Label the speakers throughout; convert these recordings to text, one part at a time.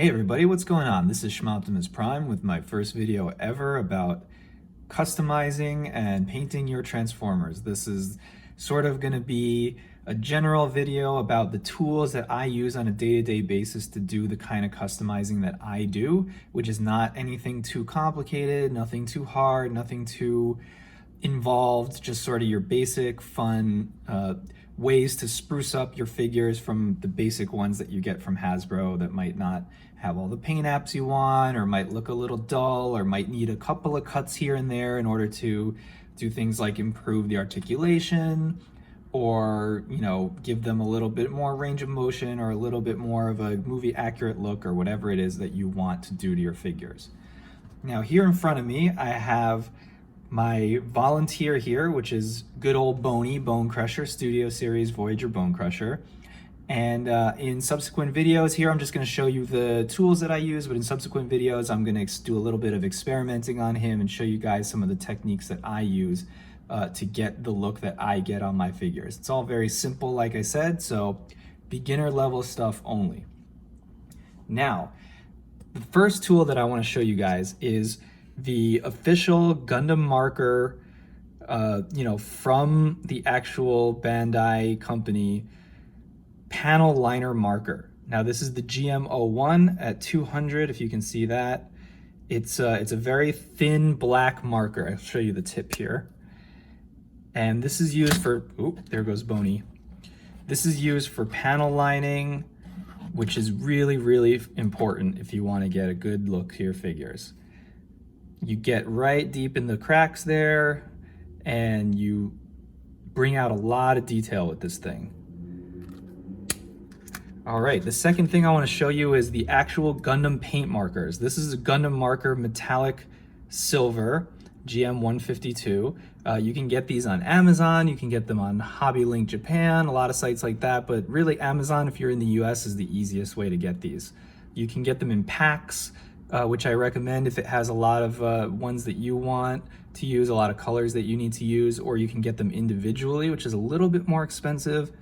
Speaker 1: Hey everybody, what's going on? This is Shmoptimus Prime with my first video ever about customizing and painting your Transformers. This is sort of going to be a general video about the tools that I use on a day-to-day basis to do the kind of customizing that I do, which is not anything too complicated, nothing too hard, nothing too involved, just sort of your basic fun ways to spruce up your figures from the basic ones that you get from Hasbro that might not have all the paint apps you want, or might look a little dull, or might need a couple of cuts here and there in order to do things like improve the articulation, or give them a little bit more range of motion, or a little bit more of a movie accurate look, or whatever it is that you want to do to your figures. Now here in front of me I have my volunteer here, which is good old Boney Bone Crusher, Studio Series Voyager Bone Crusher. And in subsequent videos here, I'm just going to show you the tools that I use, but in subsequent videos, I'm going to do a little bit of experimenting on him and show you guys some of the techniques that I use to get the look that I get on my figures. It's all very simple, like I said, so beginner level stuff only. Now, the first tool that I want to show you guys is the official Gundam marker, from the actual Bandai company panel liner marker. Now this is the GM01 at 200, if you can see that. It's a very thin black marker. I'll show you the tip here. And this is used for, there goes Boney. This is used for panel lining, which is really, really important if you want to get a good look to your figures. You get right deep in the cracks there, and you bring out a lot of detail with this thing. All right, the second thing I want to show you is the actual Gundam paint markers. This is a Gundam marker metallic silver, GM152. You can get these on Amazon, you can get them on Hobby Link Japan, a lot of sites like that, but really Amazon, if you're in the US, is the easiest way to get these. You can get them in packs, which I recommend if it has a lot of ones that you want to use, a lot of colors that you need to use, or you can get them individually, which is a little bit more expensive,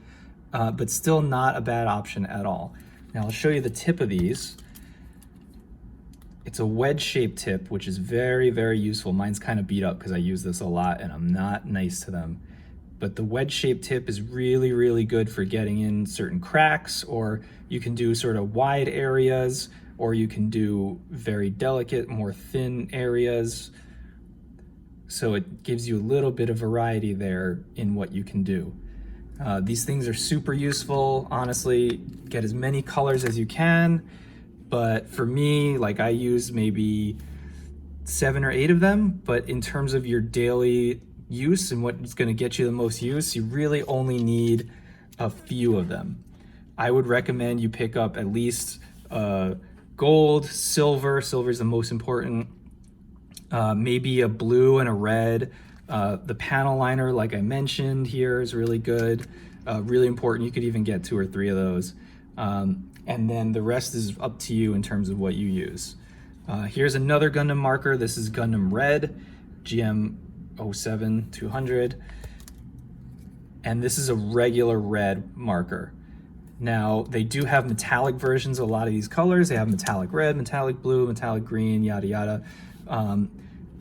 Speaker 1: but still not a bad option at all. Now I'll show you the tip of these. It's a wedge-shaped tip, which is very, very useful. Mine's kind of beat up because I use this a lot and I'm not nice to them. But the wedge-shaped tip is really, really good for getting in certain cracks, or you can do sort of wide areas, or you can do very delicate, more thin areas. So it gives you a little bit of variety there in what you can do. These things are super useful. Honestly, get as many colors as you can. But for me, like, I use maybe 7 or 8 of them. But in terms of your daily use and what's going to get you the most use, you really only need a few of them. I would recommend you pick up at least gold, silver. Silver is the most important. Maybe a blue and a red. The panel liner, like I mentioned here, is really good, really important. You could even get 2 or 3 of those. And then the rest is up to you in terms of what you use. Here's another Gundam marker. This is Gundam Red, GM07 200. And this is a regular red marker. Now, they do have metallic versions of a lot of these colors. They have metallic red, metallic blue, metallic green, yada yada.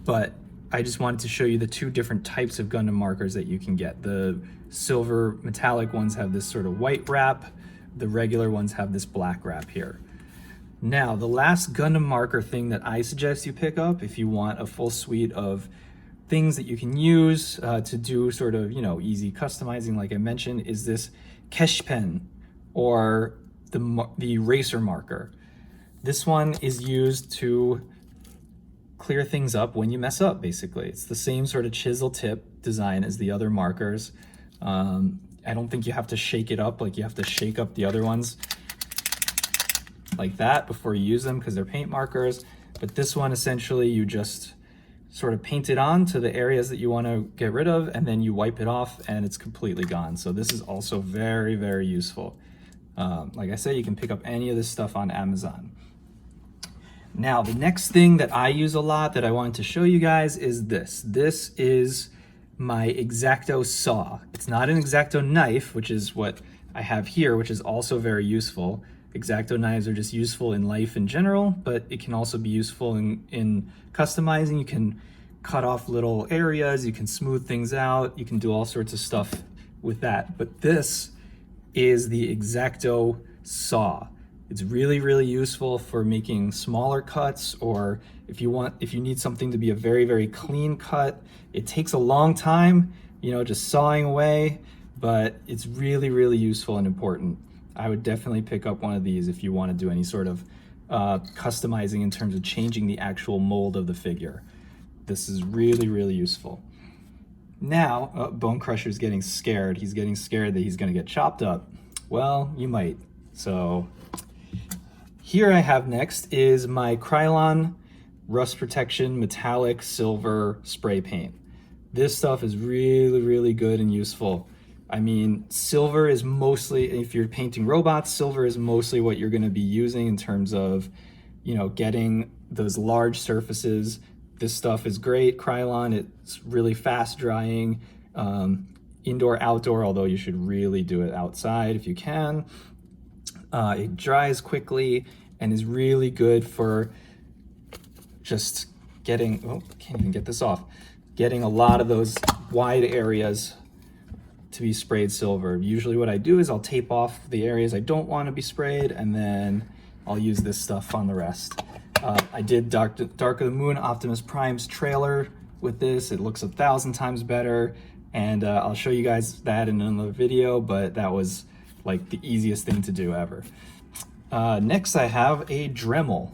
Speaker 1: But I just wanted to show you the 2 different types of Gundam markers that you can get. The silver metallic ones have this sort of white wrap. The regular ones have this black wrap here. Now, the last Gundam marker thing that I suggest you pick up if you want a full suite of things that you can use to do sort of, easy customizing, like I mentioned, is this Kesh pen, or the eraser marker. This one is used to clear things up when you mess up, basically. It's the same sort of chisel tip design as the other markers. I don't think you have to shake it up, like you have to shake up the other ones like that before you use them because they're paint markers. But this one, essentially, you just sort of paint it on to the areas that you want to get rid of, and then you wipe it off and it's completely gone. So this is also very, very useful. Like I said, you can pick up any of this stuff on Amazon. Now, the next thing that I use a lot that I wanted to show you guys is this. This is my X-Acto saw. It's not an X-Acto knife, which is what I have here, which is also very useful. X-Acto knives are just useful in life in general, but it can also be useful in customizing. You can cut off little areas, you can smooth things out, you can do all sorts of stuff with that. But this is the X-Acto saw. It's really, really useful for making smaller cuts, or if you need something to be a very, very clean cut. It takes a long time, you know, just sawing away, but it's really, really useful and important. I would definitely pick up one of these if you want to do any sort of customizing in terms of changing the actual mold of the figure. This is really, really useful. Now, Bone Crusher's getting scared. He's getting scared that he's going to get chopped up. Well, you might. So here I have next is my Krylon Rust Protection Metallic Silver Spray Paint. This stuff is really, really good and useful. I mean, silver is mostly, if you're painting robots, silver is mostly what you're going to be using in terms of, you know, getting those large surfaces. This stuff is great. Krylon, it's really fast drying, indoor, outdoor, although you should really do it outside if you can. It dries quickly and is really good for just getting, oh, can't even get this off, getting a lot of those wide areas to be sprayed silver. Usually what I do is I'll tape off the areas I don't want to be sprayed, and then I'll use this stuff on the rest. I did Dark of the Moon Optimus Prime's trailer with this. It looks 1,000 times better, and I'll show you guys that in another video, but that was like the easiest thing to do ever. Next I have a Dremel.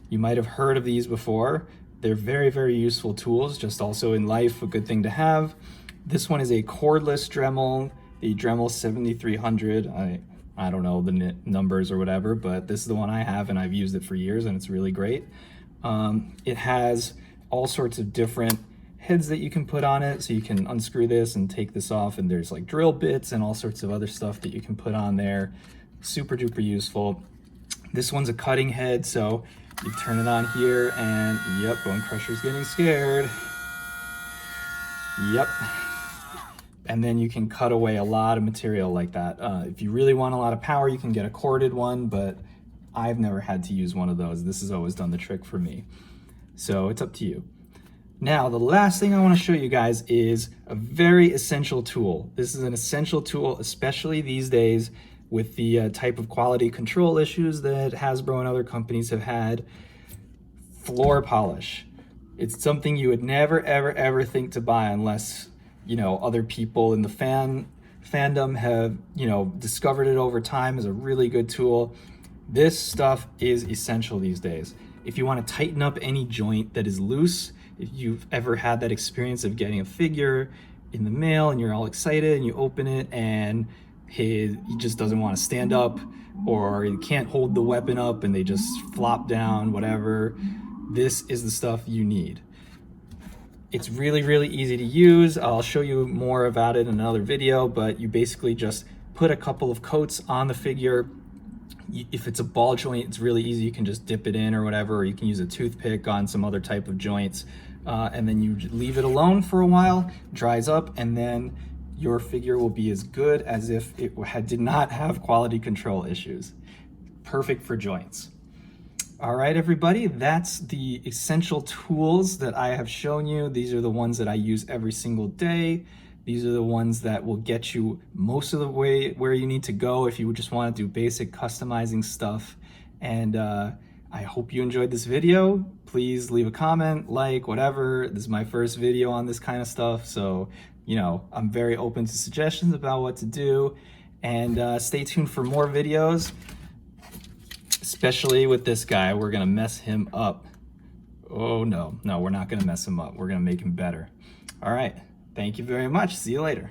Speaker 1: You might have heard of these before. They're very, very useful tools, just also in life a good thing to have. This one is a cordless Dremel, the Dremel 7300. I don't know the numbers or whatever, but this is the one I have, and I've used it for years, and it's really great. It has all sorts of different heads that you can put on it, so you can unscrew this and take this off, and there's like drill bits and all sorts of other stuff that you can put on there. Super duper useful. This one's a cutting head, so you turn it on here, and yep, Bone Crusher's getting scared. Yep. And then you can cut away a lot of material like that. If you really want a lot of power, you can get a corded one, but I've never had to use one of those. This has always done the trick for me. So it's up to you. Now, the last thing I want to show you guys is a very essential tool. This is an essential tool, especially these days with the type of quality control issues that Hasbro and other companies have had. Floor polish. It's something you would never, ever, ever think to buy unless, you know, other people in the fandom have, you know, discovered it over time as a really good tool. This stuff is essential these days. If you want to tighten up any joint that is loose, if you've ever had that experience of getting a figure in the mail and you're all excited and you open it and he just doesn't want to stand up, or he can't hold the weapon up and they just flop down, whatever, this is the stuff you need. It's really, really easy to use. I'll show you more about it in another video, but you basically just put a couple of coats on the figure. If it's a ball joint, it's really easy. You can just dip it in or whatever, or you can use a toothpick on some other type of joints. And then you leave it alone for a while, dries up, and then your figure will be as good as if it did not have quality control issues. Perfect for joints. All right, everybody, that's the essential tools that I have shown you. These are the ones that I use every single day. These are the ones that will get you most of the way where you need to go if you just want to do basic customizing stuff. And I hope you enjoyed this video. Please leave a comment, like, whatever. This is my first video on this kind of stuff, so, you know, I'm very open to suggestions about what to do. And stay tuned for more videos. Especially with this guy, we're gonna mess him up. Oh no, we're not gonna mess him up. We're gonna make him better. All right, thank you very much. See you later.